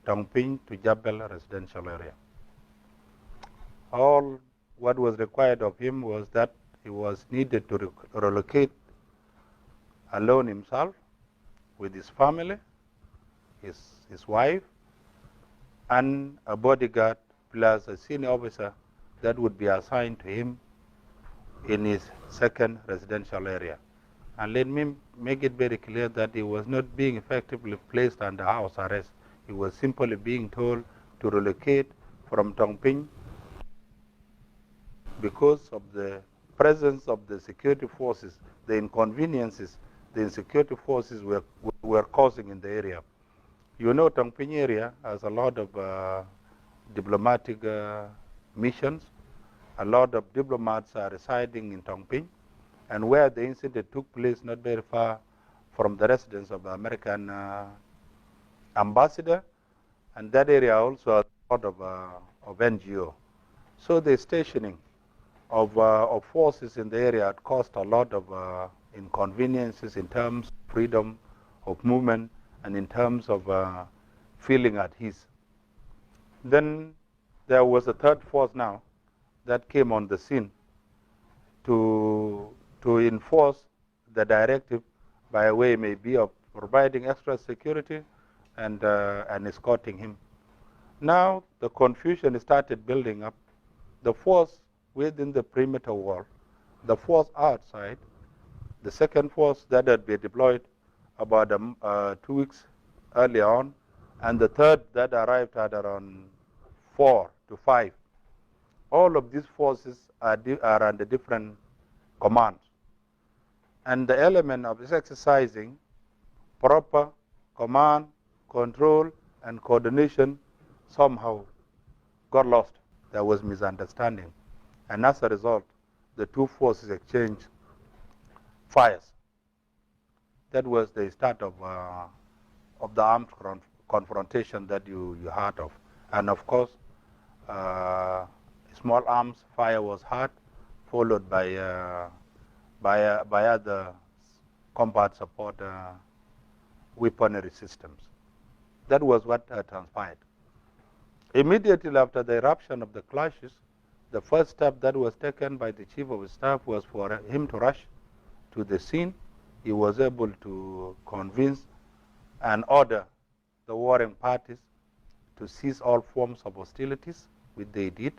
Tongping to Jabal residential area. All what was required of him was that he was needed to relocate alone himself with his family, his wife, and a bodyguard plus a senior officer that would be assigned to him in his second residential area. And let me make it very clear that he was not being effectively placed under house arrest. He was simply being told to relocate from Tongping because of the presence of the security forces, the inconveniences the insecurity forces were causing in the area. You know, Tongping area has a lot of diplomatic missions. A lot of diplomats are residing in Tongping, and where the incident took place, not very far from the residence of the American ambassador, and that area also has a lot of NGO. So the stationing of forces in the area had caused a lot of inconveniences in terms of freedom of movement and in terms of feeling at ease. Then there was a third force now that came on the scene to enforce the directive by way maybe of providing extra security and escorting him. Now the confusion started building up. The force within the perimeter wall, the force outside, the second force that had been deployed about 2 weeks earlier on, and the third that arrived at around 4 to 5. All of these forces are under different commands. And the element of this exercising proper command, control, and coordination somehow got lost. There was misunderstanding. And as a result, the two forces exchanged fires. That was the start of the armed confrontation that you heard of. And of course, small arms fire was heard, followed by other combat support weaponry systems. That was what transpired. Immediately after the eruption of the clashes, the first step that was taken by the Chief of Staff was for him to rush to the scene. He was able to convince and order the warring parties to cease all forms of hostilities, which they did,